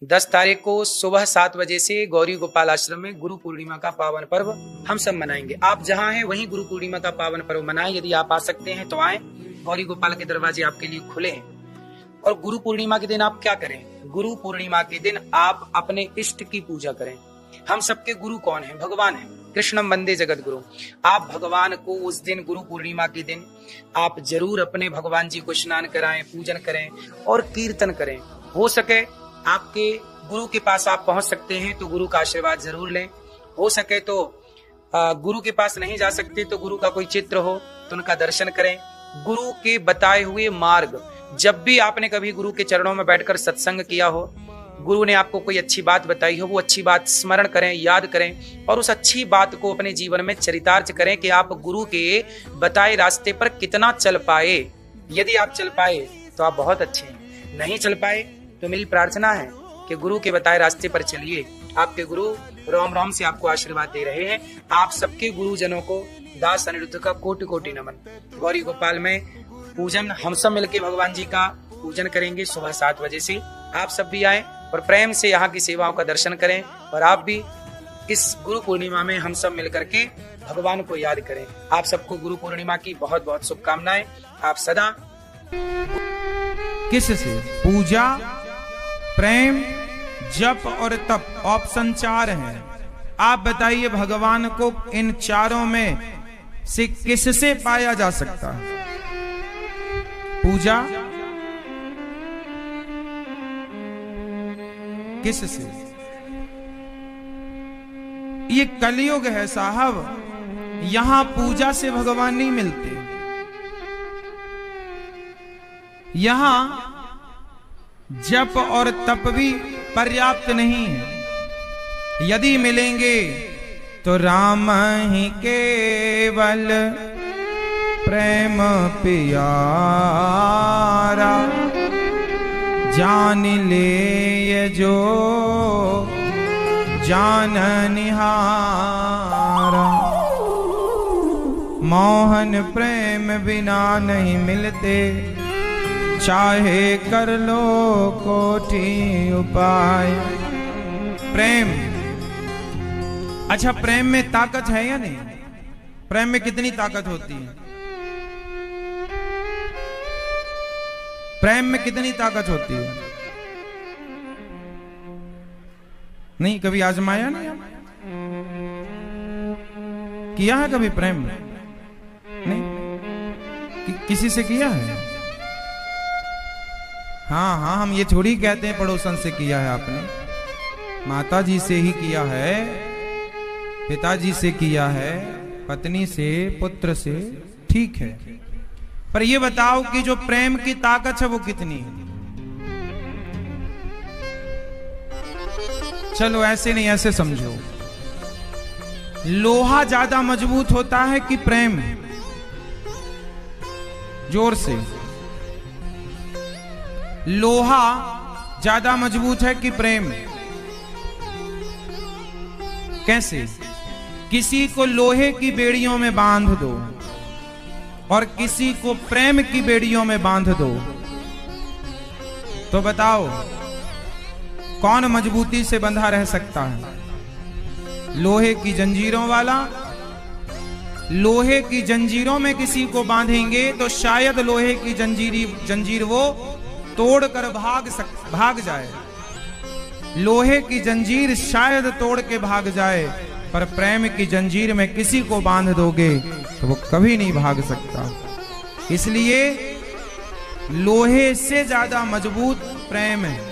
10 तारीख को सुबह 7 बजे से गौरी गोपाल आश्रम में गुरु पूर्णिमा का पावन पर्व हम सब मनाएंगे। आप जहां हैं वहीं गुरु पूर्णिमा का पावन पर्व मनाएं। यदि आप आ सकते हैं तो आए, गौरी गोपाल के दरवाजे आपके लिए खुले हैं। और गुरु पूर्णिमा के दिन आप क्या करें? गुरु पूर्णिमा के दिन आप अपने इष्ट की पूजा करें। हम सबके गुरु कौन है? भगवान है। कृष्णम वंदे जगत गुरु। आप भगवान को उस दिन, गुरु पूर्णिमा के दिन, आप जरूर अपने भगवान जी को स्नान कराएं, पूजन करें और कीर्तन करें। हो सके आपके गुरु के पास आप पहुंच सकते हैं तो गुरु का आशीर्वाद जरूर लें। हो सके तो गुरु के पास नहीं जा सकते तो गुरु का कोई चित्र हो तो उनका दर्शन करें। गुरु के बताए हुए मार्ग, जब भी आपने कभी गुरु के चरणों में बैठकर सत्संग किया हो, गुरु ने आपको कोई अच्छी बात बताई हो, वो अच्छी बात स्मरण करें, याद करें और उस अच्छी बात को अपने जीवन में चरितार्थ करें कि आप गुरु के बताए रास्ते पर कितना चल पाए। यदि आप चल पाए तो आप बहुत अच्छे हैं, नहीं चल पाए तो मेरी प्रार्थना है कि गुरु के बताए रास्ते पर चलिए। आपके गुरु राम राम से आपको आशीर्वाद दे रहे हैं। आप सबके गुरुजनों को दास अनिरुद्ध का कोटि कोटि नमन। गौरी गोपाल में पूजन हम सब मिलकर भगवान जी का पूजन करेंगे सुबह 7 बजे से। आप सब भी आए और प्रेम से यहाँ की सेवाओं का दर्शन करें और आप भी इस गुरु पूर्णिमा में हम सब मिलकर के भगवान को याद करें। आप सबको गुरु पूर्णिमा की बहुत बहुत शुभकामनाएं। आप सदा किससे पूजा, प्रेम, जप और तप, ऑप्शन 4 है। आप बताइए भगवान को इन चारों में से किससे पाया जा सकता है? पूजा किससे? ये कलयुग है साहब, यहां पूजा से भगवान नहीं मिलते। यहां जप और तप भी पर्याप्त नहीं है। यदि मिलेंगे तो राम ही केवल प्रेम प्यारा, जान ले ये जो जान निहारा। मोहन प्रेम बिना नहीं मिलते, चाहे कर लो कोटि उपाय। प्रेम, अच्छा प्रेम में ताकत है या नहीं? प्रेम में कितनी ताकत होती है? प्रेम में कितनी ताकत होती है? नहीं, कभी आजमाया नहीं? किया है कभी प्रेम? नहीं, किसी से किया है? हाँ हाँ, हम ये थोड़ी कहते हैं पड़ोसन से किया है आपने। माता जी से ही किया है, पिताजी से किया है, पत्नी से, पुत्र से, ठीक है। पर ये बताओ कि जो प्रेम की ताकत है वो कितनी है? चलो ऐसे नहीं, ऐसे समझो। लोहा ज्यादा मजबूत होता है कि प्रेम? जोर से। लोहा ज्यादा मजबूत है कि प्रेम? कैसे? किसी को लोहे की बेड़ियों में बांध दो और किसी को प्रेम की बेड़ियों में बांध दो, तो बताओ कौन मजबूती से बंधा रह सकता है? लोहे की जंजीरों वाला? लोहे की जंजीरों में किसी को बांधेंगे तो शायद लोहे की जंजीर वो तोड़कर भाग जाए। लोहे की जंजीर शायद तोड़ के भाग जाए, पर प्रेम की जंजीर में किसी को बांध दोगे तो वो कभी नहीं भाग सकता। इसलिए लोहे से ज्यादा मजबूत प्रेम है।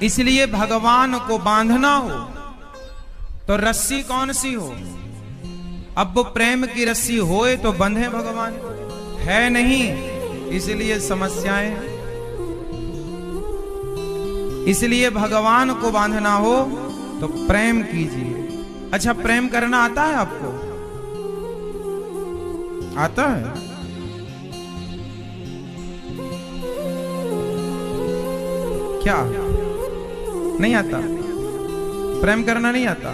इसलिए भगवान को बांधना हो तो रस्सी कौन सी हो? अब वो प्रेम की रस्सी होए तो बंधे भगवान, है नहीं, इसलिए समस्याएं। इसलिए भगवान को बांधना हो तो प्रेम कीजिए। अच्छा, प्रेम करना आता है आपको? आता है? क्या नहीं आता? प्रेम करना नहीं आता?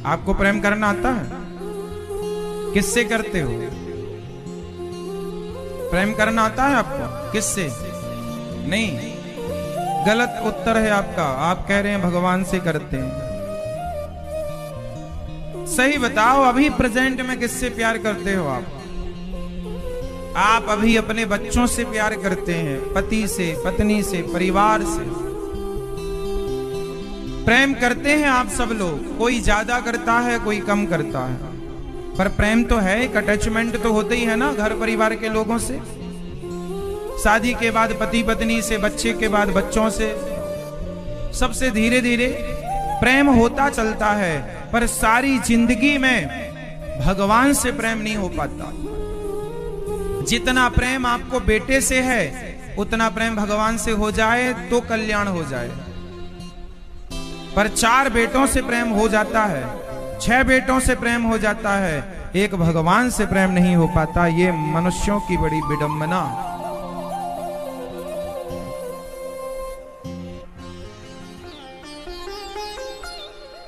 आपको प्रेम करना आता है? किससे करते हो? प्रेम करना आता है आपको? किससे? नहीं, गलत उत्तर है आपका। आप कह रहे हैं भगवान से करते हैं। सही बताओ, अभी प्रेजेंट में किससे प्यार करते हो आप? आप अभी अपने बच्चों से प्यार करते हैं, पति से, पत्नी से, परिवार से प्रेम करते हैं आप सब लोग। कोई ज्यादा करता है, कोई कम करता है, पर प्रेम तो है, एक अटैचमेंट तो होते ही है ना घर परिवार के लोगों से। शादी के बाद पति पत्नी से, बच्चे के बाद बच्चों से, सबसे धीरे धीरे प्रेम होता चलता है। पर सारी जिंदगी में भगवान से प्रेम नहीं हो पाता। जितना प्रेम आपको बेटे से है, उतना प्रेम भगवान से हो जाए तो कल्याण हो जाए। पर 4 बेटों से प्रेम हो जाता है, 6 बेटों से प्रेम हो जाता है, एक भगवान से प्रेम नहीं हो पाता। ये मनुष्यों की बड़ी विडंबना।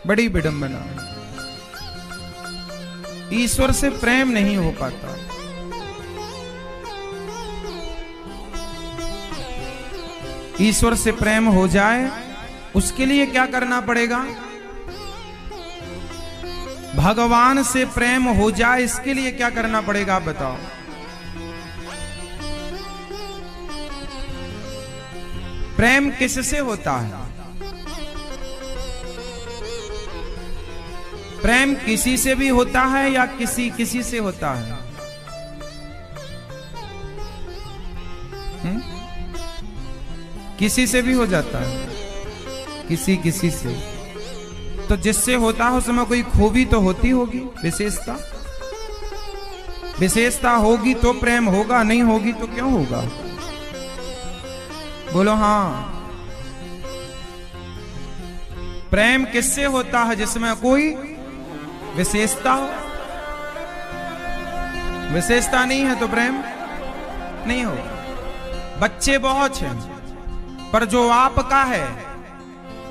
बड़ी विडंबना। ईश्वर से प्रेम नहीं हो पाता। ईश्वर से प्रेम हो जाए, उसके लिए क्या करना पड़ेगा? भगवान से प्रेम हो जाए, इसके लिए क्या करना पड़ेगा? आप बताओ। प्रेम किससे होता है? प्रेम किसी से भी होता है या किसी से होता है? किसी से भी हो जाता है, किसी से। तो जिससे होता है उसमें कोई खूबी तो होती होगी, विशेषता होगी तो प्रेम होगा, नहीं होगी तो क्यों होगा? बोलो हाँ। प्रेम किससे होता है? जिसमें कोई विशेषता हो। विशेषता नहीं है तो प्रेम नहीं होगा। बच्चे बहुत हैं, पर जो आपका है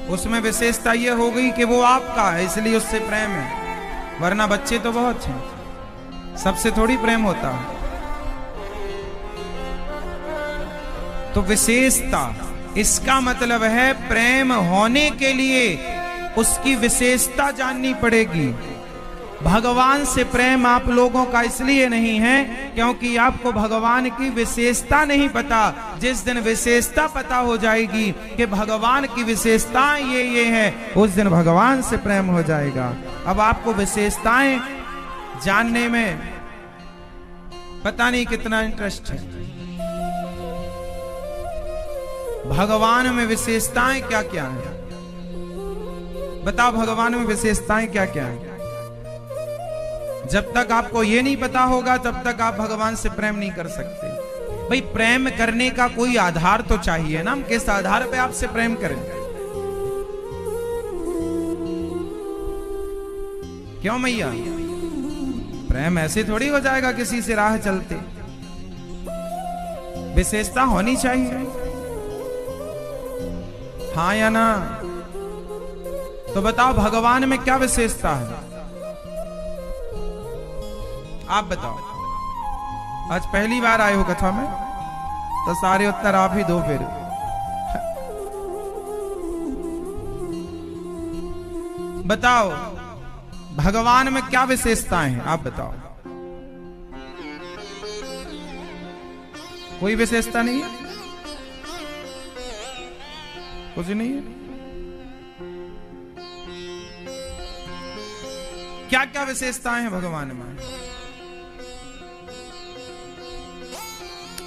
उसमें विशेषता ये हो गई कि वो आपका है, इसलिए उससे प्रेम है। वरना बच्चे तो बहुत हैं, सबसे थोड़ी प्रेम होता है। तो विशेषता, इसका मतलब है प्रेम होने के लिए उसकी विशेषता जाननी पड़ेगी। भगवान से प्रेम आप लोगों का इसलिए नहीं है क्योंकि आपको भगवान की विशेषता नहीं पता। जिस दिन विशेषता पता हो जाएगी कि भगवान की विशेषताएं ये है, उस दिन भगवान से प्रेम हो जाएगा। अब आपको विशेषताएं जानने में पता नहीं कितना इंटरेस्ट है। भगवान में विशेषताएं क्या क्या है? बताओ, भगवान में विशेषताएं क्या क्या है? जब तक आपको ये नहीं पता होगा तब तक आप भगवान से प्रेम नहीं कर सकते। भाई, प्रेम करने का कोई आधार तो चाहिए ना। हम किस आधार पे आपसे प्रेम करें? क्यों मैया? प्रेम ऐसे थोड़ी हो जाएगा किसी से राह चलते। विशेषता होनी चाहिए, हाँ या ना? तो बताओ, भगवान में क्या विशेषता है? आप बताओ। आज पहली बार आए हो कथा में, तो सारे उत्तर आप ही दो फिर। बताओ, भगवान में क्या विशेषताएं हैं? आप बताओ। कोई विशेषता नहीं है? कुछ नहीं है? क्या क्या विशेषताएं हैं भगवान में?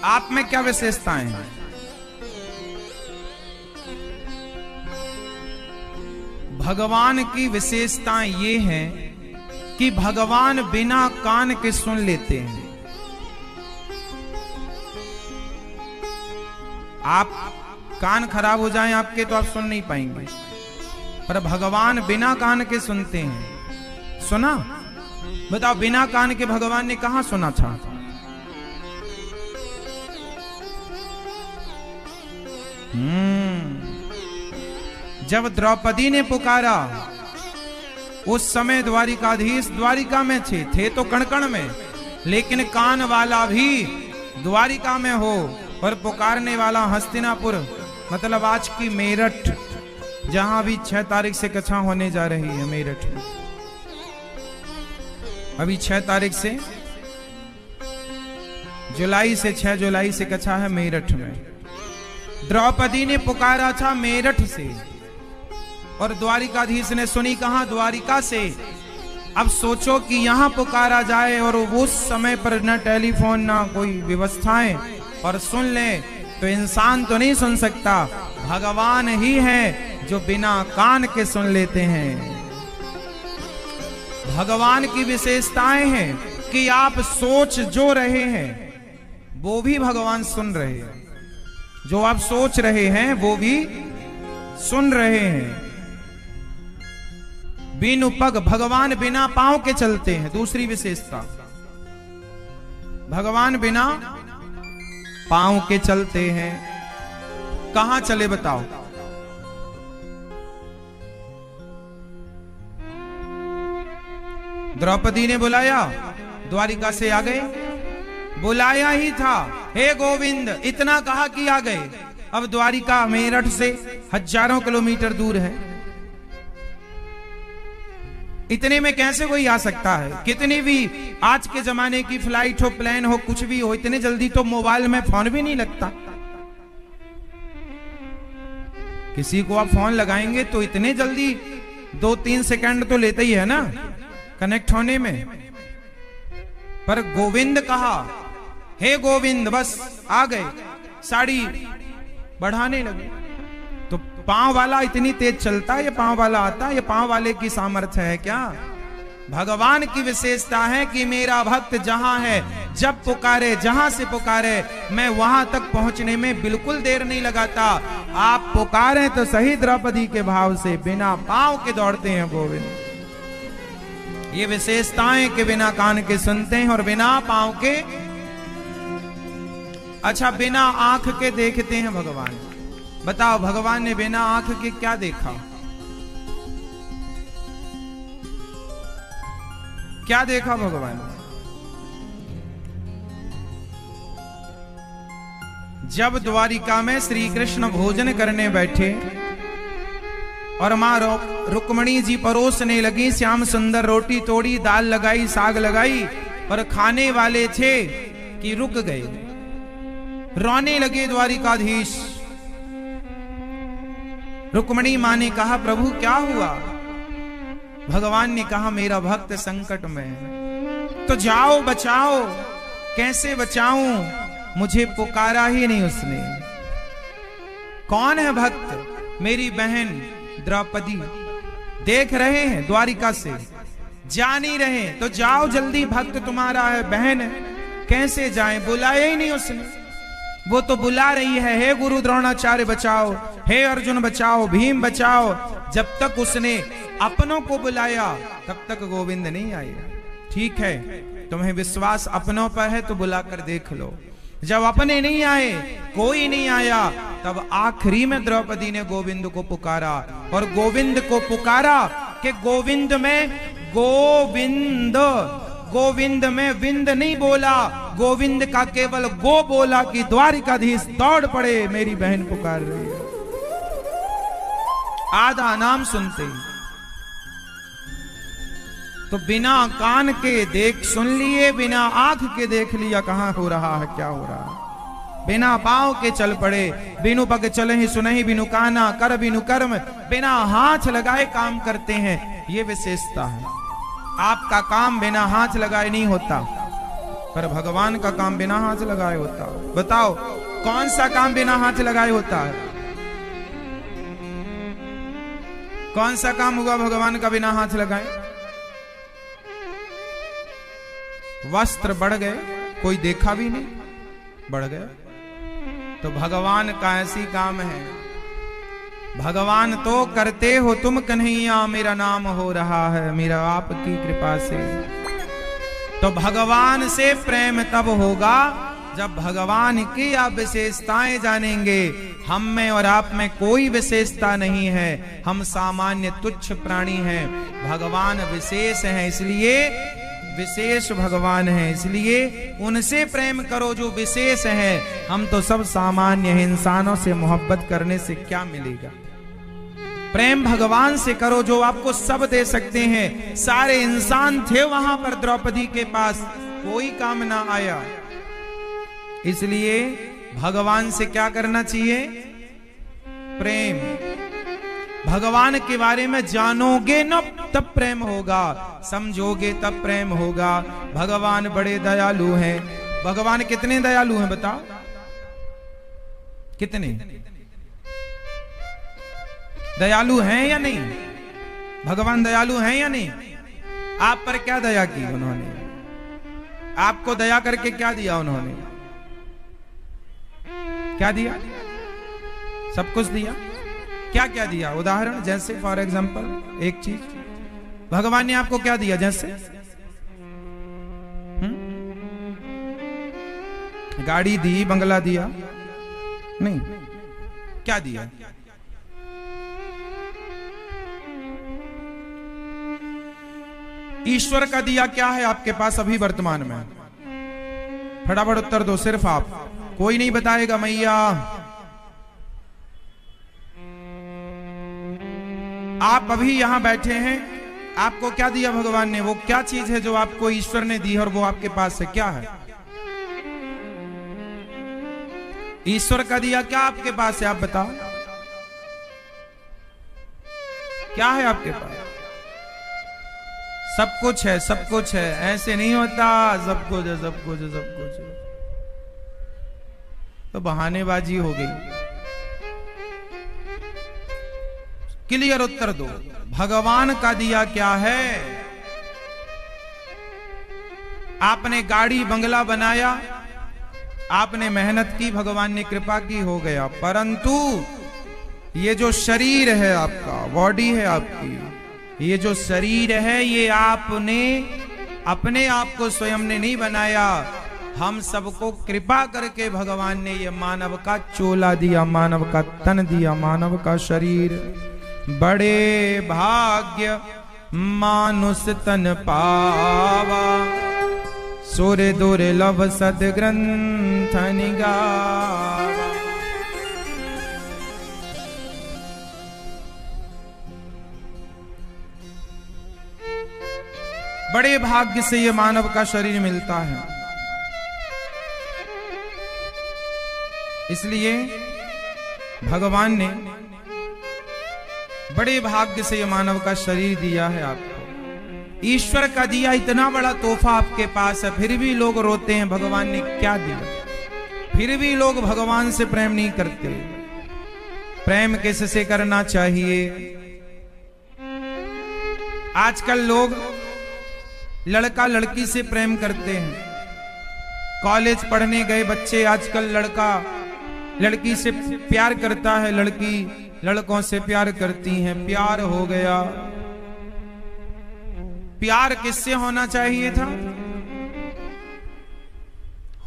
आप में क्या विशेषताएं हैं? भगवान की विशेषताएं ये हैं कि भगवान बिना कान के सुन लेते हैं। आप कान खराब हो जाएं आपके तो आप सुन नहीं पाएंगे, पर भगवान बिना कान के सुनते हैं। सुना? बताओ, बिना कान के भगवान ने कहां सुना था? जब द्रौपदी ने पुकारा, उस समय द्वारिकाधीश द्वारिका में थे तो कण कण में, लेकिन कान वाला भी द्वारिका में हो और पुकारने वाला हस्तिनापुर मतलब आज की मेरठ, जहां भी 6 तारीख से कथा होने जा रही है मेरठ में। अभी 6 तारीख से जुलाई से 6 जुलाई से कथा है मेरठ में। द्रौपदी ने पुकारा था मेरठ से और द्वारिकाधीश ने सुनी कहां? द्वारिका से। अब सोचो कि यहां पुकारा जाए और उस समय पर न टेलीफोन ना कोई व्यवस्थाएं, और सुन ले तो इंसान तो नहीं सुन सकता, भगवान ही है जो बिना कान के सुन लेते हैं। भगवान की विशेषताएं हैं कि आप सोच जो रहे हैं वो भी भगवान सुन रहे हैं, जो आप सोच रहे हैं वो भी सुन रहे हैं। बिनु पग, भगवान बिना पांव के चलते हैं। दूसरी विशेषता, भगवान बिना पांव के चलते हैं। कहां चले बताओ? द्रौपदी ने बुलाया, द्वारिका से आ गए। बुलाया ही था, हे गोविंद, इतना कहा कि आ गए। अब द्वारिका मेरठ से हजारों किलोमीटर दूर है, इतने में कैसे कोई आ सकता है? कितनी भी आज के जमाने की फ्लाइट हो, प्लेन हो, कुछ भी हो, इतने जल्दी तो मोबाइल में फोन भी नहीं लगता। किसी को आप फोन लगाएंगे तो इतने जल्दी 2-3 सेकंड तो लेते ही है ना कनेक्ट होने में। पर गोविंद कहा, हे गोविंद, बस आ गए। साड़ी बढ़ाने लगे तो पांव वाला इतनी तेज चलता है, ये पांव वाला आता है, ये पांव वाले की सामर्थ्य है क्या? भगवान की विशेषता है कि मेरा भक्त जहां है, जब पुकारे, जहां से पुकारे, मैं वहां तक पहुंचने में बिल्कुल देर नहीं लगाता। आप पुकारे तो सही द्रौपदी के भाव से, बिना पांव के दौड़ते हैं गोविंद। ये विशेषताएं कि बिना कान के सुनते हैं और बिना पांव के, अच्छा बिना आंख के देखते हैं भगवान। बताओ भगवान ने बिना आंख के क्या देखा? क्या देखा भगवान? जब द्वारिका में श्री कृष्ण भोजन करने बैठे और मां रुक्मणी जी परोसने लगी, श्याम सुंदर रोटी तोड़ी, दाल लगाई, साग लगाई, और खाने वाले थे कि रुक गए, रोने लगे द्वारिकाधीश। रुक्मणी मां ने कहा, प्रभु क्या हुआ? भगवान ने कहा, मेरा भक्त संकट में है, तो जाओ बचाओ। कैसे बचाऊं? मुझे पुकारा ही नहीं उसने। कौन है भक्त? मेरी बहन द्रौपदी। देख रहे हैं द्वारिका से, जा नहीं रहे तो जाओ जल्दी, भक्त तुम्हारा है, बहन है। कैसे जाएं? बुलाया ही नहीं उसने। वो तो बुला रही है, हे गुरु द्रोणाचार्य बचाओ, हे अर्जुन बचाओ, भीम बचाओ। जब तक उसने अपनों को बुलाया तब तक गोविंद नहीं आया। ठीक है, तुम्हें विश्वास अपनों पर है तो बुलाकर देख लो। जब अपने नहीं आए, कोई नहीं आया, तब आखिरी में द्रौपदी ने गोविंद को पुकारा। और गोविंद को पुकारा कि गोविंद में गोविंद, गोविंद में विंद नहीं बोला, गोविंद का केवल गो बोला कि द्वारिकाधीश दौड़ पड़े, मेरी बहन पुकार रही है। आधा नाम सुनते ही तो बिना कान के देख सुन लिए, बिना आंख के देख लिया कहां हो रहा है, क्या हो रहा है। बिना पांव के चल पड़े, बिनु पग चले ही सुनहि, बिनु काना कर बिनु कर्म, बिना हाथ लगाए काम करते हैं। ये विशेषता है। आपका काम बिना हाथ लगाए नहीं होता, पर भगवान का काम बिना हाथ लगाए होता। बताओ कौन सा काम बिना हाथ लगाए होता है? कौन सा काम हुआ भगवान का बिना हाथ लगाए? वस्त्र बढ़ गए, कोई देखा भी नहीं, बढ़ गया। तो भगवान का ऐसी काम है। भगवान तो करते हो तुम कन्हैया, मेरा नाम हो रहा है मेरा आपकी कृपा से। तो भगवान से प्रेम तब होगा जब भगवान की आप विशेषताएं जानेंगे। हम में और आप में कोई विशेषता नहीं है, हम सामान्य तुच्छ प्राणी हैं, भगवान विशेष हैं। इसलिए विशेष भगवान हैं, इसलिए उनसे प्रेम करो जो विशेष है। हम तो सब सामान्य हैं, इंसानों से मोहब्बत करने से क्या मिलेगा। प्रेम भगवान से करो जो आपको सब दे सकते हैं। सारे इंसान थे वहां पर द्रौपदी के पास, कोई काम ना आया। इसलिए भगवान से क्या करना चाहिए? प्रेम। भगवान के बारे में जानोगे न तब प्रेम होगा, समझोगे तब प्रेम होगा। भगवान बड़े दयालु हैं। भगवान कितने दयालु हैं बताओ? कितने दयालु हैं या नहीं? भगवान दयालु हैं या नहीं? आप पर क्या दया की उन्होंने? आपको दया करके क्या दिया उन्होंने? क्या दिया? सब कुछ दिया। क्या क्या दिया? उदाहरण, जैसे फॉर एग्जांपल एक चीज भगवान ने आपको क्या दिया? जैसे गाड़ी दी, बंगला दिया? नहीं, क्या दिया? ईश्वर का दिया क्या है आपके पास अभी वर्तमान में? फटाफट उत्तर दो, सिर्फ आप, कोई नहीं बताएगा। मैया आप अभी यहां बैठे हैं, आपको क्या दिया भगवान ने? वो क्या चीज है जो आपको ईश्वर ने दी और वो आपके पास है? क्या है? ईश्वर का दिया क्या आपके पास है? आप बताओ, क्या है आपके पास? सब कुछ है, सब कुछ है। ऐसे नहीं होता सब कुछ है, सब कुछ है, सब कुछ है, तो बहानेबाजी हो गई। क्लियर उत्तर दो, भगवान का दिया क्या है? आपने गाड़ी बंगला बनाया, आपने मेहनत की, भगवान ने कृपा की, हो गया। परंतु ये जो शरीर है आपका, बॉडी है आपकी, ये जो शरीर है, ये आपने अपने आप को स्वयं ने नहीं बनाया। हम सबको कृपा करके भगवान ने ये मानव का चोला दिया, मानव का तन दिया, मानव का शरीर। बड़े भाग्य मानुष तन पावा, सुर दुर्लभ सद्ग्रंथ निगावा। बड़े भाग्य से ये मानव का शरीर मिलता है। इसलिए भगवान ने बड़े भाग्य से ये मानव का शरीर दिया है आपको। ईश्वर का दिया इतना बड़ा तोहफा आपके पास है, फिर भी लोग रोते हैं भगवान ने क्या दिया। फिर भी लोग भगवान से प्रेम नहीं करते। प्रेम किससे करना चाहिए? आजकल लोग लड़का लड़की से प्रेम करते हैं। कॉलेज पढ़ने गए बच्चे आजकल लड़का लड़की से प्यार करता है, लड़की लड़कों से प्यार करती हैं। प्यार हो गया। प्यार किससे होना चाहिए था?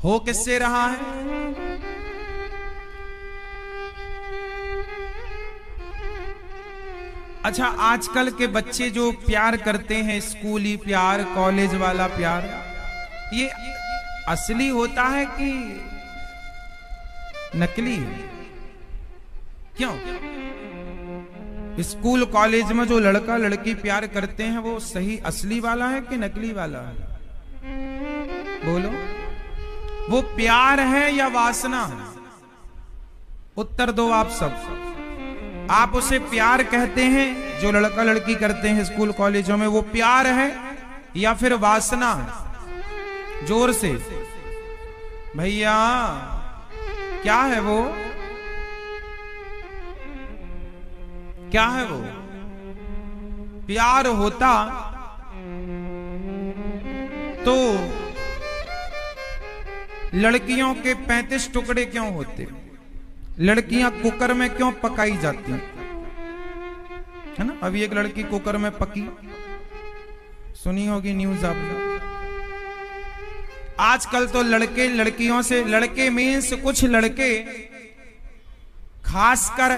हो किससे रहा है? अच्छा, आजकल के बच्चे जो प्यार करते हैं, स्कूली प्यार, कॉलेज वाला प्यार, ये असली होता है कि नकली? क्यों? स्कूल कॉलेज में जो लड़का लड़की प्यार करते हैं वो सही असली वाला है कि नकली वाला है? बोलो, वो प्यार है या वासना है? उत्तर दो आप सब। आप उसे प्यार कहते हैं जो लड़का लड़की करते हैं स्कूल कॉलेजों में, वो प्यार है या फिर वासना है? जोर से भैया, क्या है वो? क्या है वो? प्यार होता तो लड़कियों के 35 टुकड़े क्यों होते? लड़कियां कुकर में क्यों पकाई जाती है ना? अभी एक लड़की कुकर में पकी, सुनी होगी न्यूज आपने। आजकल तो लड़के लड़कियों से, लड़के मीन्स कुछ लड़के खासकर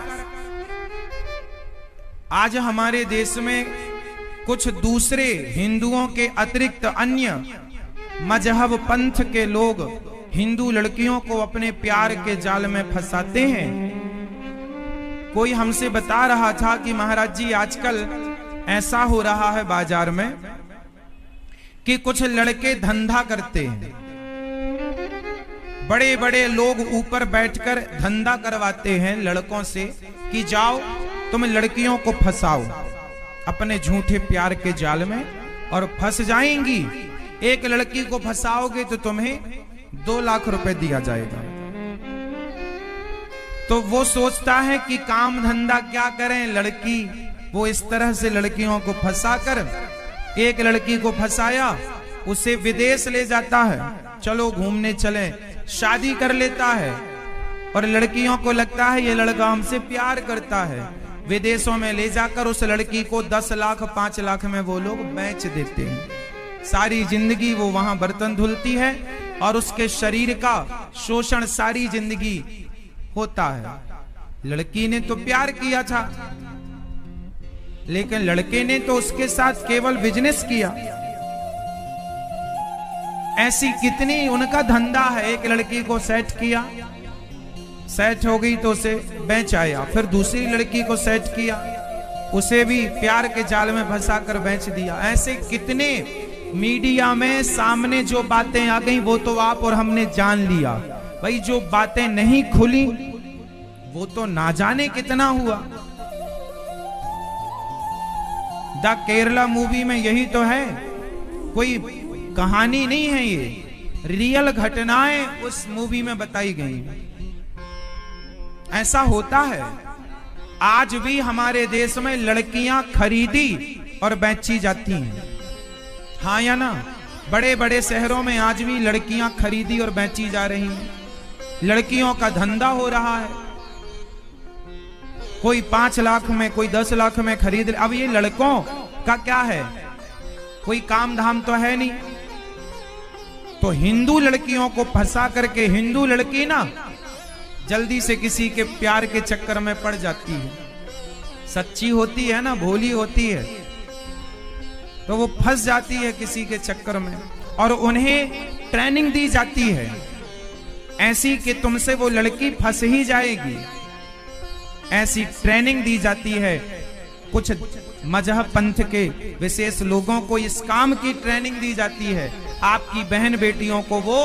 आज हमारे देश में कुछ दूसरे हिंदुओं के अतिरिक्त अन्य मजहब पंथ के लोग हिंदू लड़कियों को अपने प्यार के जाल में फंसाते हैं। कोई हमसे बता रहा था कि महाराज जी आजकल ऐसा हो रहा है बाजार में कि कुछ लड़के धंधा करते हैं, बड़े बड़े लोग ऊपर बैठकर धंधा करवाते हैं लड़कों से कि जाओ तुम लड़कियों को फंसाओ अपने झूठे प्यार के जाल में और फंस जाएंगी। एक लड़की को फंसाओगे तो तुम्हें 2 लाख रुपए दिया जाएगा। तो वो सोचता है कि काम धंधा क्या करें, लड़की वो इस तरह से लड़कियों को फंसाकर, एक लड़की को फंसाया उसे विदेश ले जाता है, चलो घूमने चले, शादी कर लेता है और लड़कियों को लगता है ये लड़का हमसे प्यार करता है। विदेशों में ले जाकर उस लड़की को 10 लाख 5 लाख में वो लोग बेच देते हैं। सारी जिंदगी वो वहां बर्तन धुलती है और उसके शरीर का शोषण सारी जिंदगी होता है। लड़की ने तो प्यार किया था, लेकिन लड़के ने तो उसके साथ केवल बिजनेस किया। ऐसी कितनी उनका धंधा है, एक लड़की को सेट किया, सेट हो गई तो उसे बेच आया, फिर दूसरी लड़की को सेट किया, उसे भी प्यार के जाल में फंसाकर बेच दिया। ऐसे कितने मीडिया में सामने जो बातें आ गई वो तो आप और हमने जान लिया, भाई जो बातें नहीं खुली वो तो ना जाने कितना हुआ। द केरला मूवी में यही तो है, कोई कहानी नहीं है, ये रियल घटनाएं उस मूवी में बताई गई। ऐसा होता है, आज भी हमारे देश में लड़कियां खरीदी और बेची जाती हैं, हाँ या ना? बड़े बड़े शहरों में आज भी लड़कियां खरीदी और बेची जा रही हैं, लड़कियों का धंधा हो रहा है। कोई 5 लाख में, कोई 10 लाख में खरीद। अब ये लड़कों का क्या है, कोई काम धाम तो है नहीं, तो हिंदू लड़कियों को फंसा करके हिंदू लड़की ना जल्दी से किसी के प्यार के चक्कर में पड़ जाती है, सच्ची होती है ना, भोली होती है, तो वो फंस जाती है किसी के चक्कर में और उन्हें ट्रेनिंग दी जाती है ऐसी कि तुमसे वो लड़की फंस ही जाएगी। ऐसी ट्रेनिंग दी जाती है। कुछ मजहब पंथ के विशेष लोगों को इस काम की ट्रेनिंग दी जाती है। आपकी बहन बेटियों को वो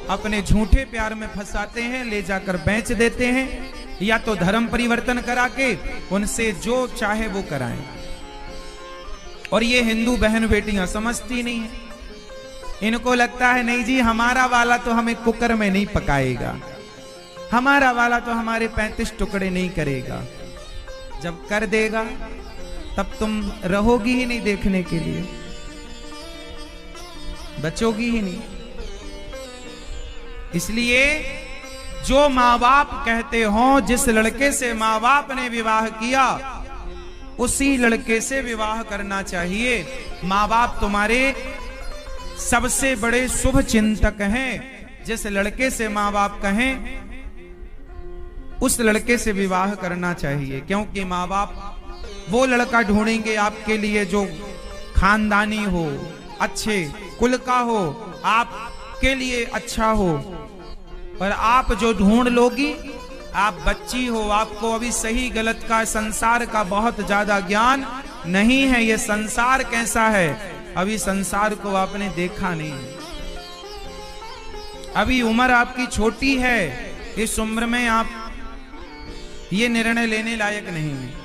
अपने झूठे प्यार में फंसाते हैं, ले जाकर बेच देते हैं, या तो धर्म परिवर्तन करा के उनसे जो चाहे वो कराएं। और ये हिंदू बहन बेटियां समझती नहीं है, इनको लगता है नहीं जी हमारा वाला तो हमें कुकर में नहीं पकाएगा, हमारा वाला तो हमारे 35 टुकड़े नहीं करेगा। जब कर देगा तब तुम रहोगी ही नहीं देखने के लिए, बचोगी ही नहीं। इसलिए जो माँ बाप कहते हो, जिस लड़के से माँ बाप ने विवाह किया उसी लड़के से विवाह करना चाहिए। माँ बाप तुम्हारे सबसे बड़े शुभ चिंतक हैं। जिस लड़के से माँ बाप कहें उस लड़के से विवाह करना चाहिए, क्योंकि माँ बाप वो लड़का ढूंढेंगे आपके लिए जो खानदानी हो, अच्छे कुल का हो, आपके लिए अच्छा हो। पर आप जो ढूंढ लोगी, आप बच्ची हो, आपको अभी सही गलत का, संसार का बहुत ज्यादा ज्ञान नहीं है। ये संसार कैसा है, अभी संसार को आपने देखा नहीं, अभी उम्र आपकी छोटी है। इस उम्र में आप ये निर्णय लेने लायक नहीं है।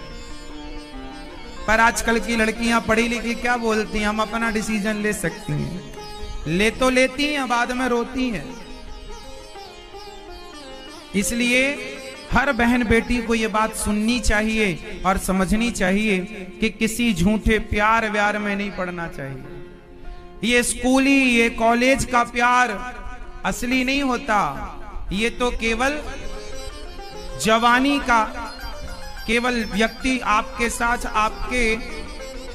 पर आजकल की लड़कियां पढ़ी लिखी क्या बोलती हैं, हम अपना डिसीजन ले सकती हैं। ले तो लेती हैं, बाद में रोती हैं। इसलिए हर बहन बेटी को ये बात सुननी चाहिए और समझनी चाहिए कि किसी झूठे प्यार व्यार में नहीं पड़ना चाहिए। ये स्कूली, ये कॉलेज का प्यार असली नहीं होता। ये तो केवल जवानी का, केवल व्यक्ति आपके साथ आपके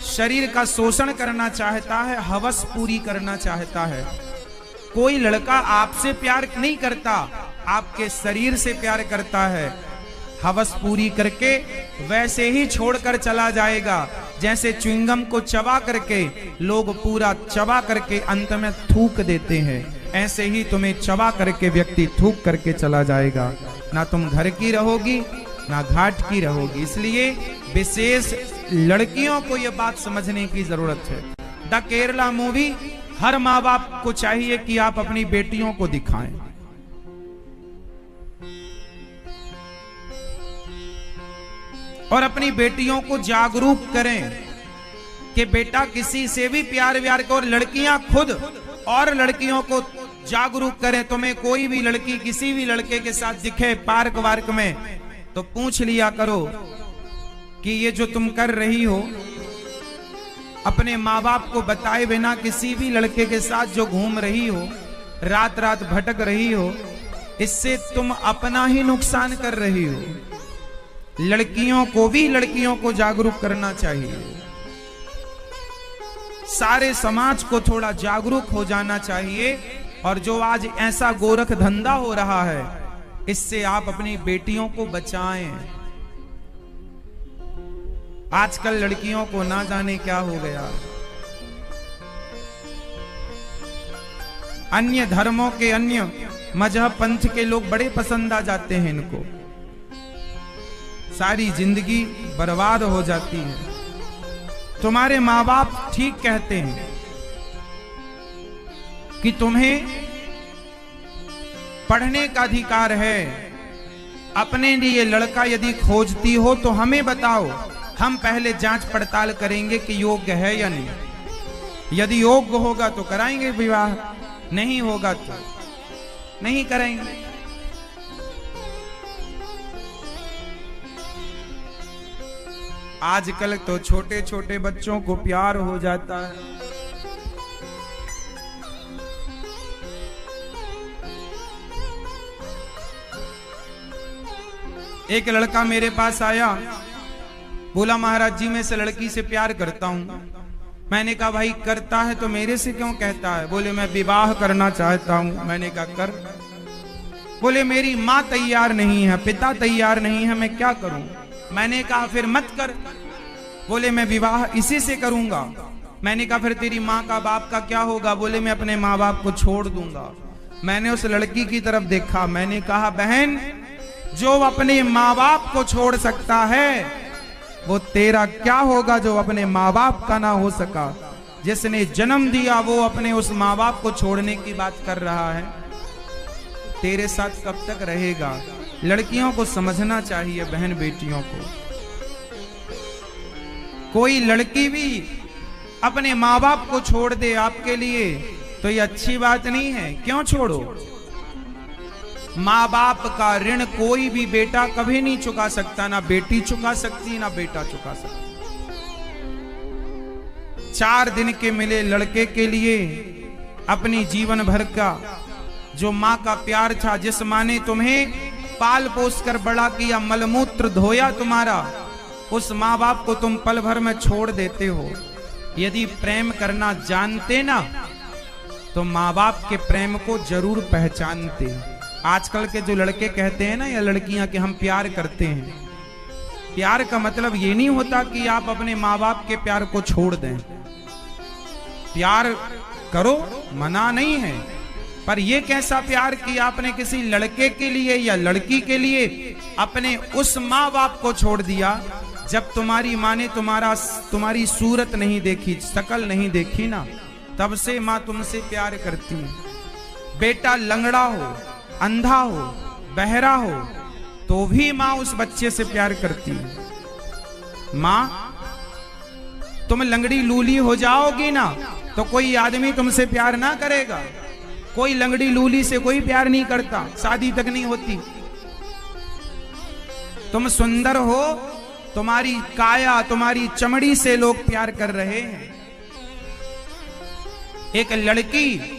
शरीर का शोषण करना चाहता है, हवस पूरी करना चाहता है। कोई लड़का आपसे प्यार नहीं करता, आपके शरीर से प्यार करता है। हवस पूरी करके वैसे ही छोड़कर चला जाएगा, जैसे च्युइंगम को चबा करके लोग पूरा चबा करके अंत में थूक देते हैं, ऐसे ही तुम्हें चबा करके व्यक्ति थूक करके चला जाएगा। ना तुम घर की रहोगी ना घाट की रहोगी। इसलिए विशेष लड़कियों को यह बात समझने की जरूरत है। द केरला मूवी हर माँ बाप को चाहिए कि आप अपनी बेटियों को दिखाएं। और अपनी बेटियों को जागरूक करें कि बेटा किसी से भी प्यार व्यार करो। और लड़कियां खुद और लड़कियों को जागरूक करें। तुम्हें कोई भी लड़की किसी भी लड़के के साथ दिखे पार्क वार्क में तो पूछ लिया करो कि ये जो तुम कर रही हो, अपने माँ बाप को बताए बिना किसी भी लड़के के साथ जो घूम रही हो, रात रात भटक रही हो, इससे तुम अपना ही नुकसान कर रही हो। लड़कियों को भी लड़कियों को जागरूक करना चाहिए। सारे समाज को थोड़ा जागरूक हो जाना चाहिए। और जो आज ऐसा गोरख धंधा हो रहा है, इससे आप अपनी बेटियों को बचाएं। आजकल लड़कियों को ना जाने क्या हो गया। अन्य धर्मों के, अन्य मजहब पंथ के लोग बड़े पसंद आ जाते हैं इनको। सारी जिंदगी बर्बाद हो जाती है। तुम्हारे माँ बाप ठीक कहते हैं कि तुम्हें पढ़ने का अधिकार है। अपने लिए लड़का यदि खोजती हो तो हमें बताओ, हम पहले जांच पड़ताल करेंगे कि योग्य है या नहीं। यदि योग्य होगा तो कराएंगे विवाह, नहीं होगा तो नहीं करेंगे। आजकल तो छोटे छोटे बच्चों को प्यार हो जाता है। एक लड़का मेरे पास आया, बोला महाराज जी मैं इस लड़की से प्यार करता हूं। मैंने कहा भाई करता है तो मेरे से क्यों कहता है? बोले मैं विवाह करना चाहता हूं। मैंने कहा कर। बोले मेरी माँ तैयार नहीं है, पिता तैयार नहीं है, मैं क्या करूं? मैंने कहा फिर मत कर। बोले मैं विवाह इसी से करूंगा। मैंने कहा फिर तेरी माँ का बाप का क्या होगा? बोले मैं अपने माँ बाप को छोड़ दूंगा। मैंने उस लड़की की तरफ देखा, मैंने कहा बहन, जो अपने माँ बाप को छोड़ सकता है वो तेरा क्या होगा जो अपने माँ बाप का ना हो सका। जिसने जन्म दिया वो अपने उस माँ बाप को छोड़ने की बात कर रहा है, तेरे साथ कब तक रहेगा? लड़कियों को समझना चाहिए, बहन बेटियों को। कोई लड़की भी अपने माँ बाप को छोड़ दे आपके लिए तो ये अच्छी बात नहीं है। क्यों छोड़ो? माँ बाप का ऋण कोई भी बेटा कभी नहीं चुका सकता, ना बेटी चुका सकती ना बेटा चुका सकता। 4 दिन के मिले लड़के के लिए अपनी जीवन भर का जो माँ का प्यार था, जिस माँ ने तुम्हें पाल पोस कर बड़ा किया, मलमूत्र धोया तुम्हारा, उस माँ बाप को तुम पल भर में छोड़ देते हो। यदि प्रेम करना जानते ना तो माँ बाप के प्रेम को जरूर पहचानते। आजकल के जो लड़के कहते हैं ना या लड़कियां कि हम प्यार करते हैं, प्यार का मतलब ये नहीं होता कि आप अपने माँ बाप के प्यार को छोड़ दें। प्यार करो, मना नहीं है, पर ये कैसा प्यार कि आपने किसी लड़के के लिए या लड़की के लिए अपने उस माँ बाप को छोड़ दिया जब तुम्हारी माँ ने तुम्हारी सूरत नहीं देखी, शकल नहीं देखी ना, तब से माँ तुमसे प्यार करती है। बेटा लंगड़ा हो, अंधा हो, बहरा हो तो भी माँ उस बच्चे से प्यार करती है। माँ तुम लंगड़ी लूली हो जाओगी ना तो कोई आदमी तुमसे प्यार ना करेगा। कोई लंगड़ी लूली से कोई प्यार नहीं करता, शादी तक नहीं होती। तुम सुंदर हो, तुम्हारी काया, तुम्हारी चमड़ी से लोग प्यार कर रहे हैं। एक लड़की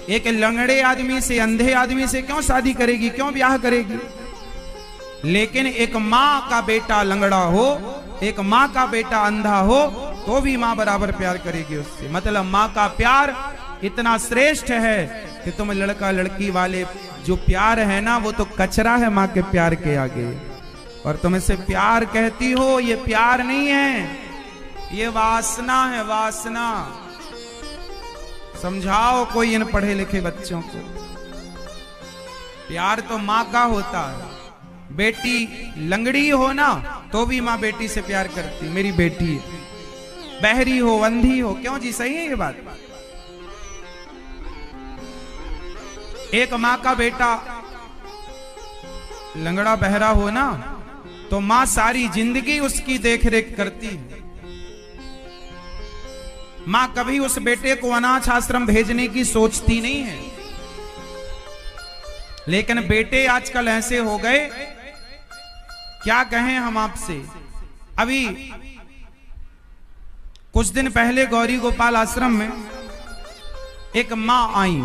एक लंगड़े आदमी से, अंधे आदमी से क्यों शादी करेगी, क्यों ब्याह करेगी? लेकिन एक माँ का बेटा लंगड़ा हो, एक माँ का बेटा अंधा हो तो भी माँ बराबर प्यार करेगी उससे। मतलब माँ का प्यार इतना श्रेष्ठ है कि तुम लड़का लड़की वाले जो प्यार है ना वो तो कचरा है माँ के प्यार के आगे। और तुम इसे प्यार कहती हो, ये प्यार नहीं है, ये वासना है, वासना। समझाओ कोई इन पढ़े लिखे बच्चों को। प्यार तो माँ का होता है। बेटी लंगड़ी हो ना तो भी माँ बेटी से प्यार करती, मेरी बेटी है। बहरी हो, अंधी हो, क्यों जी, सही है ये बात। एक माँ का बेटा लंगड़ा बहरा हो ना तो माँ सारी जिंदगी उसकी देखरेख करती है। माँ कभी उस बेटे को अनाथ आश्रम भेजने की सोचती नहीं है। लेकिन बेटे आजकल ऐसे हो गए, क्या कहें हम आपसे। अभी कुछ दिन पहले गौरी गोपाल आश्रम में एक माँ आई,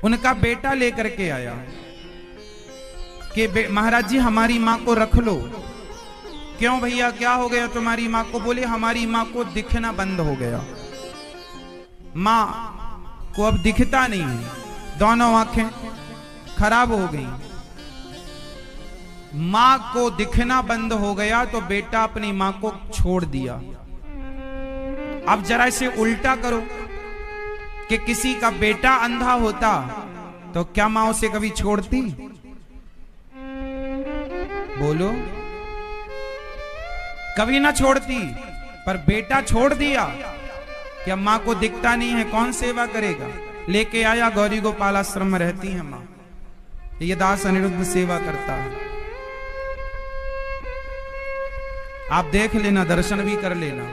उनका बेटा लेकर के आया कि महाराज जी हमारी माँ को रख लो। क्यों भैया, क्या हो गया तुम्हारी माँ को? बोले हमारी माँ को दिखना बंद हो गया, माँ को अब दिखता नहीं है, दोनों आंखें खराब हो गई। माँ को दिखना बंद हो गया तो बेटा अपनी माँ को छोड़ दिया। अब जरा इसे उल्टा करो कि किसी का बेटा अंधा होता तो क्या माँ उसे कभी छोड़ती? बोलो, कभी ना छोड़ती। पर बेटा छोड़ दिया कि अब माँ को दिखता नहीं है, कौन सेवा करेगा? लेके आया, गौरी गोपाल आश्रम में रहती है माँ, ये दास अनिरुद्ध सेवा करता है। आप देख लेना, दर्शन भी कर लेना।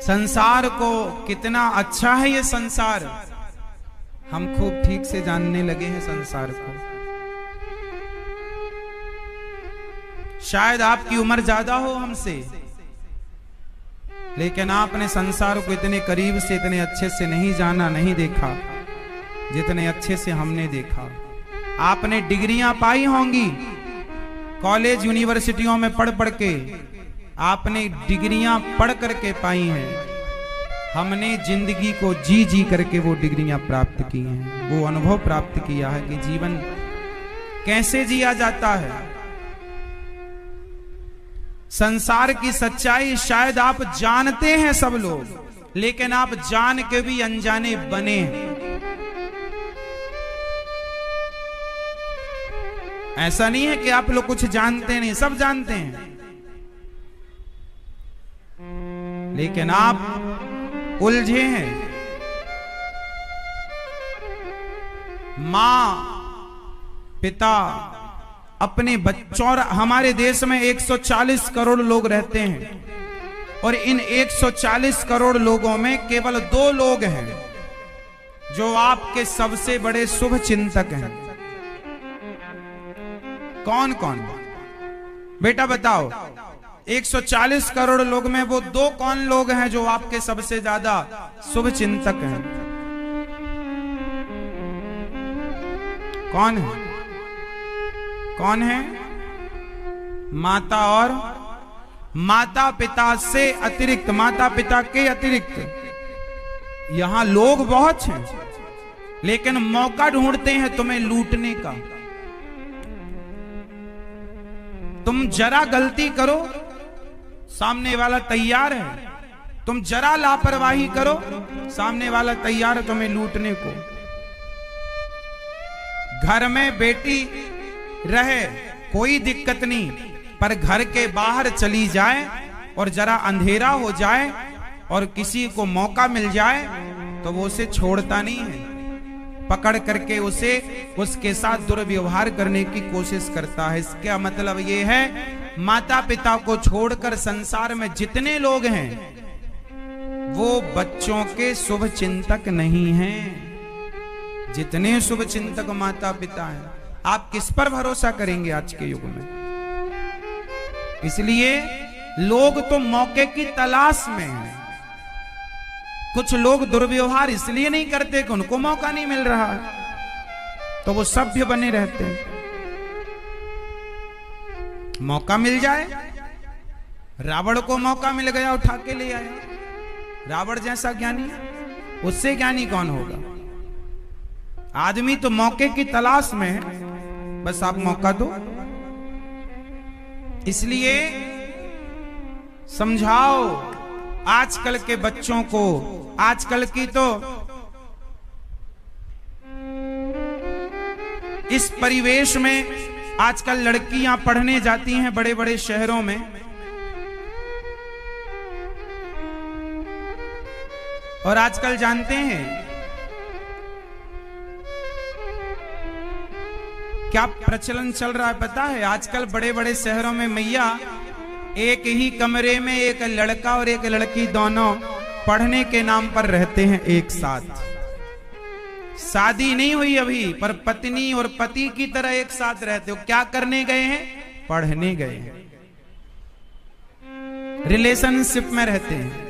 संसार को कितना अच्छा है ये संसार, हम खूब ठीक से जानने लगे हैं संसार को। शायद आपकी उम्र ज्यादा हो हमसे, लेकिन आपने संसार को इतने करीब से, इतने अच्छे से नहीं जाना, नहीं देखा जितने अच्छे से हमने देखा। आपने डिग्रियां पाई होंगी, कॉलेज यूनिवर्सिटियों में पढ़ पढ़ के आपने डिग्रियां पढ़ करके पाई हैं। हमने जिंदगी को जी जी करके वो डिग्रियां प्राप्त की हैं, वो अनुभव प्राप्त किया है कि जीवन कैसे जिया जाता है। संसार की सच्चाई शायद आप जानते हैं सब लोग, लेकिन आप जान के भी अनजाने बने हैं। ऐसा नहीं है कि आप लोग कुछ जानते नहीं, सब जानते हैं, लेकिन आप उलझे हैं। मां पिता अपने बच्चों, और हमारे देश में 140 करोड़ लोग रहते हैं, और इन 140 करोड़ लोगों में केवल 2 लोग हैं जो आपके सबसे बड़े शुभ चिंतक हैं। कौन कौन बेटा बताओ? 140 करोड़ लोग में वो 2 कौन लोग हैं जो आपके सबसे ज्यादा शुभ चिंतक हैं? कौन है? कौन है? माता और माता पिता से अतिरिक्त, माता पिता के अतिरिक्त यहां लोग बहुत हैं, लेकिन मौका ढूंढते हैं तुम्हें लूटने का। तुम जरा गलती करो, सामने वाला तैयार है। तुम जरा लापरवाही करो, सामने वाला तैयार है तुम्हें लूटने को। घर में बेटी रहे कोई दिक्कत नहीं, पर घर के बाहर चली जाए और जरा अंधेरा हो जाए और किसी को मौका मिल जाए तो वो उसे छोड़ता नहीं है, पकड़ करके उसे उसके साथ दुर्व्यवहार करने की कोशिश करता है। इसका मतलब ये है, माता पिता को छोड़कर संसार में जितने लोग हैं वो बच्चों के शुभ चिंतक नहीं हैं। जितने शुभ चिंतक माता पिता हैं, आप किस पर भरोसा करेंगे आज के युग में? इसलिए लोग तो मौके की तलाश में हैं। कुछ लोग दुर्व्यवहार इसलिए नहीं करते कि उनको मौका नहीं मिल रहा है, तो वो सभ्य बने रहते हैं। मौका मिल जाए, रावण को मौका मिल गया, उठा के ले आया। रावण जैसा ज्ञानी, उससे ज्ञानी कौन होगा? आदमी तो मौके की तलाश में है, बस आप मौका दो। इसलिए समझाओ आजकल के बच्चों को। आजकल की तो इस परिवेश में आजकल लड़कियां पढ़ने जाती हैं बड़े बड़े शहरों में, और आजकल जानते हैं क्या प्रचलन चल रहा है पता है? आजकल बड़े बड़े शहरों में मैया एक ही कमरे में एक लड़का और एक लड़की दोनों पढ़ने के नाम पर रहते हैं एक साथ। शादी नहीं हुई अभी, पर पत्नी और पति की तरह एक साथ रहते हो। क्या करने गए हैं? पढ़ने गए हैं, रिलेशनशिप में रहते हैं।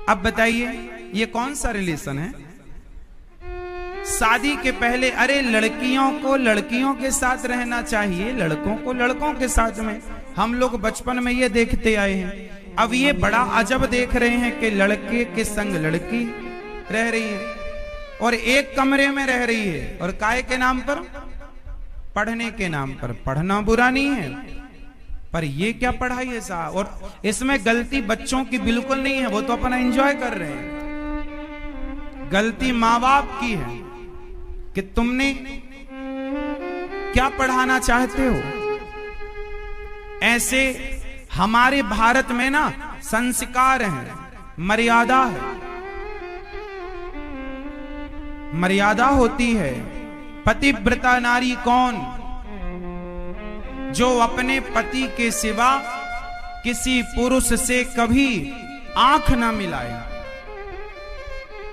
अब बताइए ये कौन सा रिलेशन है? शादी के पहले अरे लड़कियों को लड़कियों के साथ रहना चाहिए, लड़कों को लड़कों के साथ में। हम लोग बचपन में ये देखते आए हैं। अब ये बड़ा अजब देख रहे हैं कि लड़के के संग लड़की रह रही है और एक कमरे में रह रही है, और काय के नाम पर? पढ़ने के नाम पर। पढ़ना बुरा नहीं है, पर ये क्या पढ़ाई है साहब? और इसमें गलती बच्चों की बिल्कुल नहीं है, वो तो अपना एंजॉय कर रहे हैं। गलती माँ बाप की है कि तुमने क्या पढ़ाना चाहते हो। ऐसे हमारे भारत में ना संस्कार है, मर्यादा है, मर्यादा होती है। पतिव्रता नारी कौन? जो अपने पति के सिवा किसी पुरुष से कभी आंख ना मिलाए,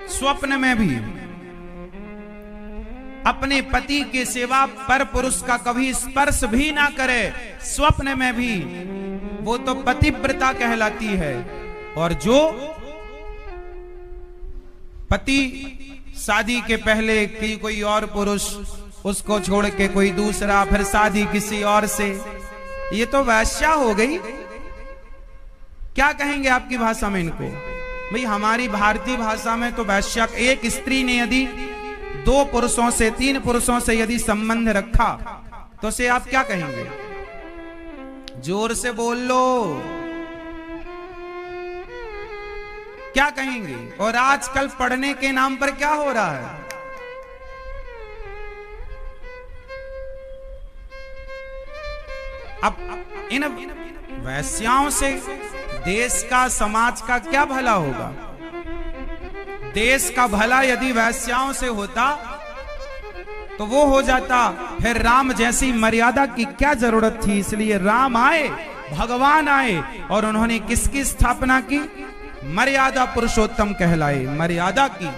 स्वप्न में भी अपने पति के सिवा पर पुरुष का कभी स्पर्श भी ना करे, स्वप्न में भी, वो तो पतिव्रता कहलाती है। और जो पति शादी के पहले कि कोई और पुरुष, उसको छोड़ के कोई दूसरा, फिर शादी किसी और से, ये तो वैश्या हो गई। क्या कहेंगे आपकी भाषा में इनको? भाई हमारी भारतीय भाषा में तो वैश्या, एक स्त्री ने यदि 2 पुरुषों से 3 पुरुषों से यदि संबंध रखा तो उसे आप क्या कहेंगे? जोर से बोल लो, क्या कहेंगे? और आजकल पढ़ने के नाम पर क्या हो रहा है? अब इन वैश्याओं से देश का, समाज का क्या भला होगा? देश का भला यदि वैश्याओं से होता तो वो हो जाता। फिर राम जैसी मर्यादा की क्या जरूरत थी? इसलिए राम आए, भगवान आए, और उन्होंने किसकी स्थापना की? मर्यादा पुरुषोत्तम कहलाए। मर्यादा की,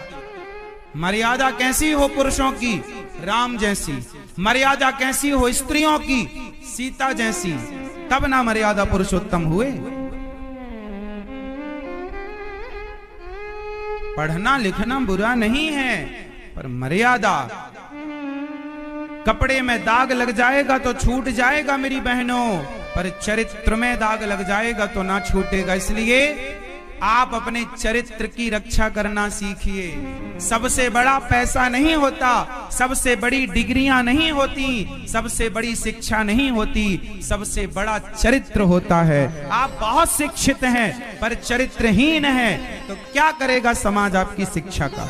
मर्यादा कैसी हो पुरुषों की? राम जैसी। मर्यादा कैसी हो स्त्रियों की? सीता जैसी। तब ना मर्यादा पुरुषोत्तम हुए। पढ़ना लिखना बुरा नहीं है, पर मर्यादा। कपड़े में दाग लग जाएगा तो छूट जाएगा मेरी बहनों, पर चरित्र में दाग लग जाएगा तो ना छूटेगा। इसलिए आप अपने चरित्र की रक्षा करना सीखिए। सबसे बड़ा पैसा नहीं होता, सबसे बड़ी डिग्रियां नहीं होती, सबसे बड़ी शिक्षा नहीं होती, सबसे बड़ा चरित्र होता है। आप बहुत शिक्षित हैं पर चरित्रहीन हैं तो क्या करेगा समाज आपकी शिक्षा का?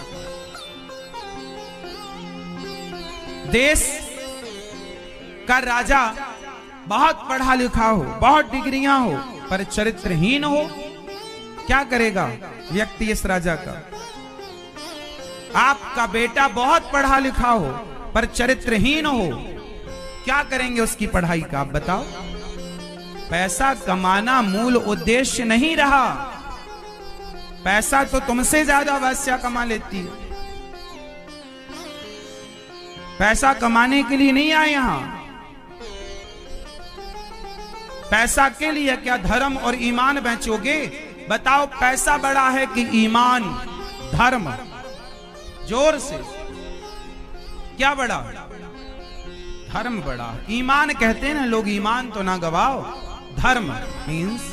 देश का राजा बहुत पढ़ा लिखा हो, बहुत डिग्रियां हो, पर चरित्रहीन हो, क्या करेगा व्यक्ति इस राजा का? आपका बेटा बहुत पढ़ा लिखा हो पर चरित्रहीन हो, क्या करेंगे उसकी पढ़ाई का? आप बताओ। पैसा कमाना मूल उद्देश्य नहीं रहा। पैसा तो तुमसे ज्यादा वैश्या कमा लेती है। पैसा कमाने के लिए नहीं आए यहां। पैसा के लिए क्या धर्म और ईमान बेचोगे? बताओ, पैसा बड़ा है कि ईमान, धर्म? जोर से, क्या बड़ा? धर्म बड़ा। ईमान कहते हैं ना लोग, ईमान तो ना गवाओ, धर्म मीन्स।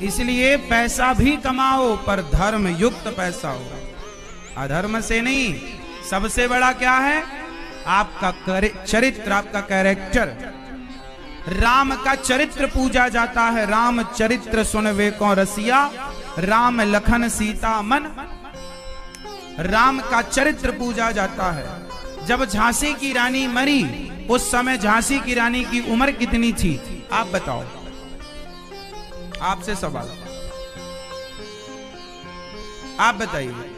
इसलिए पैसा भी कमाओ पर धर्म युक्त पैसा हो। अधर्म से नहीं, सबसे बड़ा क्या है? आपका चरित्र, आपका कैरेक्टर। राम का चरित्र पूजा जाता है। राम चरित्र सुनवे को रसिया, राम लखन सीता मन। राम का चरित्र पूजा जाता है। जब झांसी की रानी मरी, उस समय झांसी की रानी की उम्र कितनी थी? आप बताओ, आपसे सवाल, आप बताइए।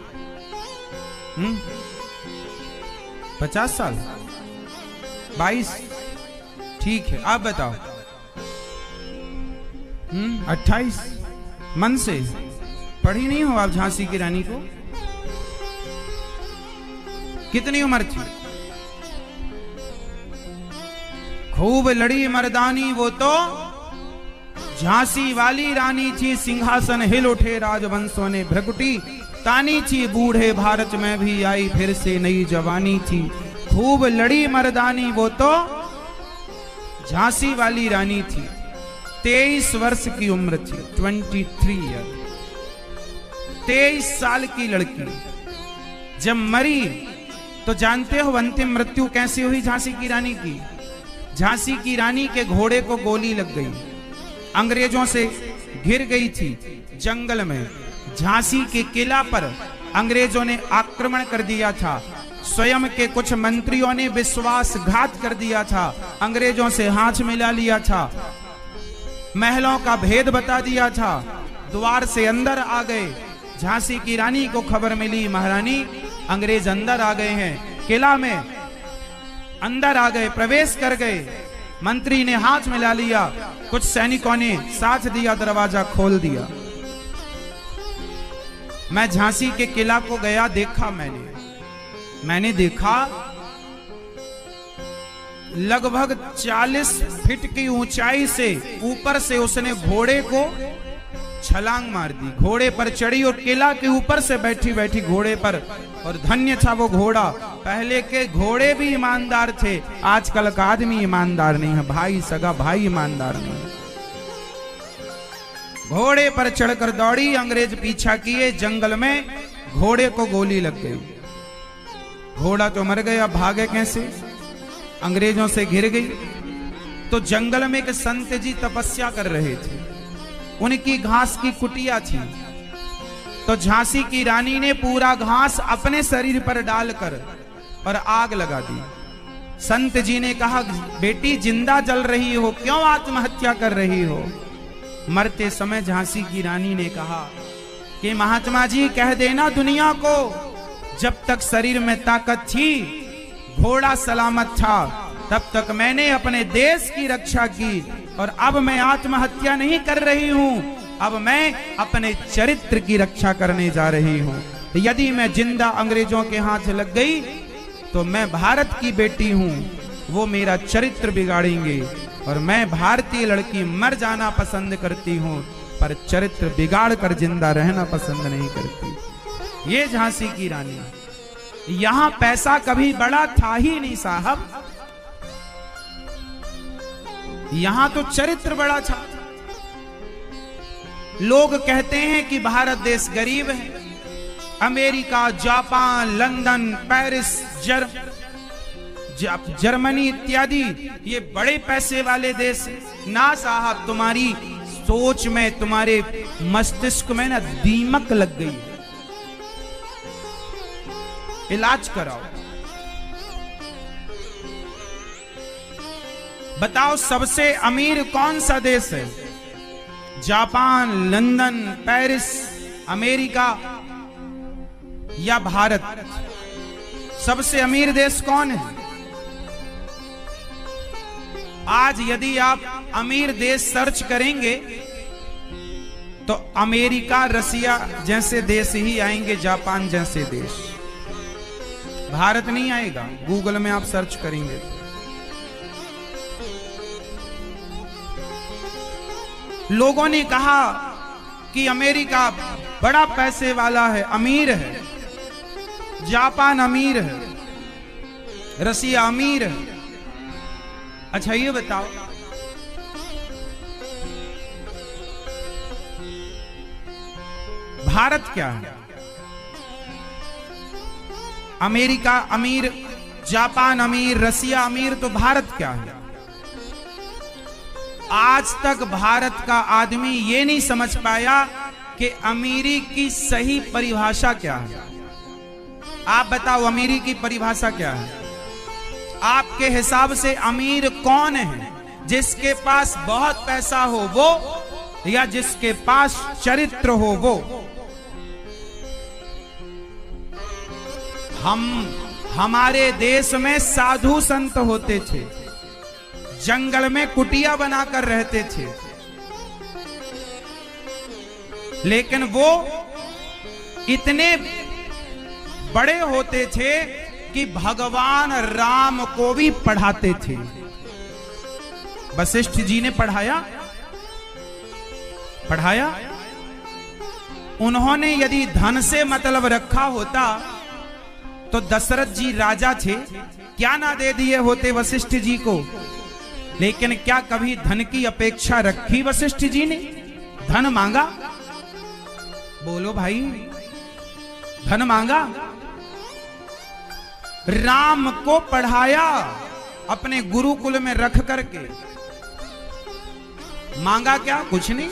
50 साल, 22, ठीक है। आप बताओ। 28, मन से पढ़ी नहीं हो आप झांसी की रानी को? कितनी उम्र थी? खूब लड़ी मर्दानी वो तो झांसी वाली रानी थी। सिंहासन हिल उठे राजवंशों ने भ्रकुटी तानी थी। बूढ़े भारत में भी आई फिर से नई जवानी थी। खूब लड़ी मर्दानी वो तो झांसी वाली रानी थी। 23 वर्ष की उम्र थी, 23 ईयर। 23 साल की लड़की जब मरी तो जानते हो अंतिम मृत्यु कैसी हुई झांसी की रानी की? झांसी की रानी के घोड़े को गोली लग गई, अंग्रेजों से घिर गई थी जंगल में। झांसी के किला पर अंग्रेजों ने आक्रमण कर दिया था। स्वयं के कुछ मंत्रियों ने विश्वासघात कर दिया था, अंग्रेजों से हाथ मिला लिया था, महलों का भेद बता दिया था, द्वार से अंदर आ गए। झांसी की रानी को खबर मिली, महारानी अंग्रेज अंदर आ गए हैं, किला में अंदर आ गए, प्रवेश कर गए। मंत्री ने हाथ मिला लिया, कुछ सैनिकों ने साथ दिया, दरवाजा खोल दिया। मैं झांसी के किला को गया, देखा मैंने देखा लगभग 40 फीट की ऊंचाई से ऊपर से उसने घोड़े को छलांग मार दी। घोड़े पर चढ़ी और किला के ऊपर से बैठी बैठी घोड़े पर, और धन्य था वो घोड़ा। पहले के घोड़े भी ईमानदार थे, आजकल का आदमी ईमानदार नहीं है। भाई सगा भाई ईमानदार नहीं है। घोड़े पर चढ़कर दौड़ी, अंग्रेज पीछा किए, जंगल में घोड़े को गोली लग गई। घोड़ा तो मर गया, भागे कैसे? अंग्रेजों से घिर गई। तो जंगल में एक संत जी तपस्या कर रहे थे, उनकी घास की कुटिया थी। तो झांसी की रानी ने पूरा घास अपने शरीर पर डालकर और आग लगा दी। संत जी ने कहा, बेटी जिंदा जल रही हो, क्यों आत्महत्या कर रही हो? मरते समय झांसी की रानी ने कहा कि महात्मा जी कह देना दुनिया को, जब तक शरीर में ताकत थी, घोड़ा सलामत था, तब तक मैंने अपने देश की रक्षा की, और अब मैं आत्महत्या नहीं कर रही हूं, अब मैं अपने चरित्र की रक्षा करने जा रही हूं। यदि मैं जिंदा अंग्रेजों के हाथ लग गई तो मैं भारत की बेटी हूं, वो मेरा चरित्र बिगाड़ेंगे, और मैं भारतीय लड़की मर जाना पसंद करती हूं, पर चरित्र बिगाड़ कर जिंदा रहना पसंद नहीं करती। ये झांसी की रानी। यहां पैसा कभी बड़ा था ही नहीं साहब, यहां तो चरित्र बड़ा था। लोग कहते हैं कि भारत देश गरीब है, America, Japan, London, Paris, Germany इत्यादि ये बड़े पैसे वाले देश हैं। ना साहब, तुम्हारी सोच में, तुम्हारे मस्तिष्क में ना दीमक लग गई है, इलाज कराओ। बताओ सबसे अमीर कौन सा देश है? जापान, लंदन, पेरिस, अमेरिका या भारत? सबसे अमीर देश कौन है? आज यदि आप अमीर देश सर्च करेंगे तो अमेरिका, रसिया जैसे देश ही आएंगे, जापान जैसे देश, भारत नहीं आएगा। गूगल में आप सर्च करेंगे। लोगों ने कहा कि अमेरिका बड़ा पैसे वाला है, अमीर है, जापान अमीर है, रसिया अमीर है। अच्छा ये बताओ, भारत क्या है? अमेरिका अमीर, जापान अमीर, रसिया अमीर, तो भारत क्या है? आज तक भारत का आदमी ये नहीं समझ पाया कि अमीरी की सही परिभाषा क्या है। आप बताओ अमीरी की परिभाषा क्या है? आपके हिसाब से अमीर कौन है? जिसके पास बहुत पैसा हो वो, या जिसके पास चरित्र हो वो? हमारे देश में साधु संत होते थे, जंगल में कुटिया बनाकर रहते थे, लेकिन वो इतने बड़े होते थे कि भगवान राम को भी पढ़ाते थे। वशिष्ठ जी ने पढ़ाया। उन्होंने यदि धन से मतलब रखा होता तो दशरथ जी राजा थे, क्या ना दे दिए होते वशिष्ठ जी को? लेकिन क्या कभी धन की अपेक्षा रखी वशिष्ठ जी ने? धन मांगा? बोलो भाई, धन मांगा? राम को पढ़ाया अपने गुरुकुल में रख करके। मांगा क्या? कुछ नहीं।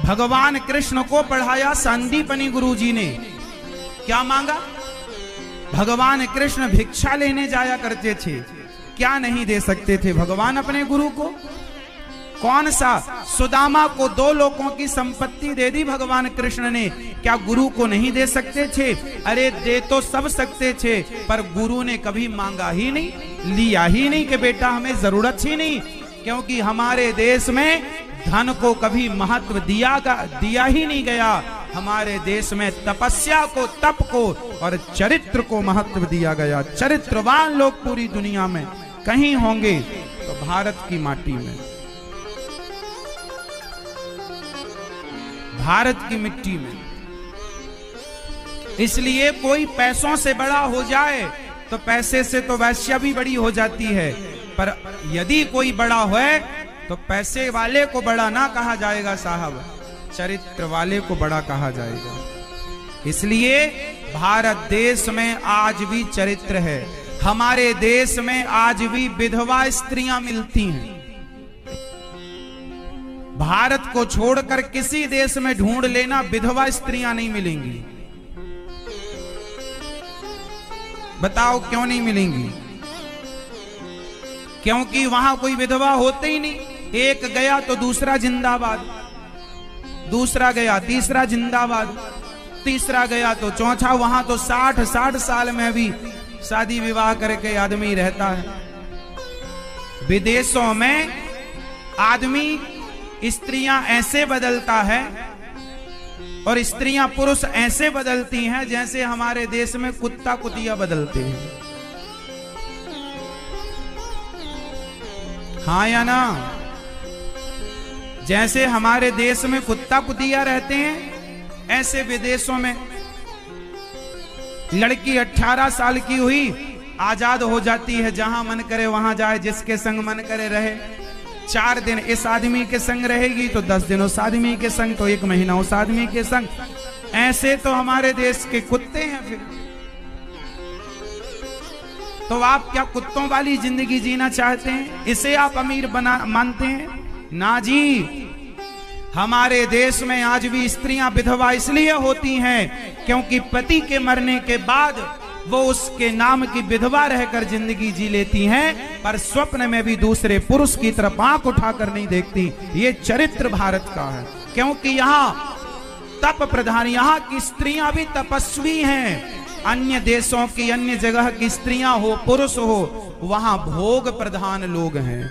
भगवान कृष्ण को पढ़ाया संदीपनी गुरुजी ने, क्या मांगा? भगवान कृष्ण भिक्षा लेने जाया करते थे, क्या नहीं दे सकते थे भगवान अपने गुरु को? कौन सा? सुदामा को 2 लोगों की संपत्ति दे दी भगवान कृष्ण ने, क्या गुरु को नहीं दे सकते थे? अरे दे तो सब सकते थे, पर गुरु ने कभी मांगा ही नहीं, लिया ही नहीं कि बेटा हमें जरूरत ही नहीं। क्योंकि हमारे देश में धन को कभी महत्व दिया ही नहीं गया। हमारे देश में तपस्या को, तप को और चरित्र को महत्व दिया गया। चरित्रवान लोग पूरी दुनिया में कहीं होंगे तो भारत की माटी में, भारत की मिट्टी में। इसलिए कोई पैसों से बड़ा हो जाए तो पैसे से तो वैश्या भी बड़ी हो जाती है, पर यदि कोई बड़ा है तो पैसे वाले को बड़ा ना कहा जाएगा साहब, चरित्र वाले को बड़ा कहा जाएगा। इसलिए भारत देश में आज भी चरित्र है। हमारे देश में आज भी विधवा स्त्रियां मिलती हैं। भारत को छोड़कर किसी देश में ढूंढ लेना, विधवा स्त्रियां नहीं मिलेंगी। बताओ क्यों नहीं मिलेंगी? क्योंकि वहां कोई विधवा होते ही नहीं। एक गया तो दूसरा जिंदाबाद, दूसरा गया तीसरा जिंदाबाद, तीसरा गया तो चौथा। वहां तो 60 साल में भी शादी विवाह करके आदमी रहता है। विदेशों में आदमी स्त्रियां ऐसे बदलता है और स्त्रियां पुरुष ऐसे बदलती हैं जैसे हमारे देश में कुत्ता कुतिया बदलते हैं। हाँ या ना? जैसे हमारे देश में कुत्ता कुतिया रहते हैं, ऐसे विदेशों में लड़की 18 साल की हुई आजाद हो जाती है, जहां मन करे वहां जाए, जिसके संग मन करे रहे। 4 दिन इस आदमी के संग रहेगी तो 10 दिन उस आदमी के संग, तो 1 महीना उस आदमी के संग। ऐसे तो हमारे देश के कुत्ते हैं। फिर तो आप क्या कुत्तों वाली जिंदगी जीना चाहते हैं? इसे आप अमीर मानते हैं? ना जी। हमारे देश में आज भी स्त्रियां विधवा इसलिए होती हैं क्योंकि पति के मरने के बाद वो उसके नाम की विधवा रहकर जिंदगी जी लेती हैं, पर स्वप्न में भी दूसरे पुरुष की तरफ आंख उठाकर नहीं देखती। ये चरित्र भारत का है। क्योंकि यहाँ तप प्रधान, यहाँ की स्त्रियां भी तपस्वी हैं। अन्य देशों की, अन्य जगह की स्त्रियां हो, पुरुष हो, वहां भोग प्रधान लोग हैं।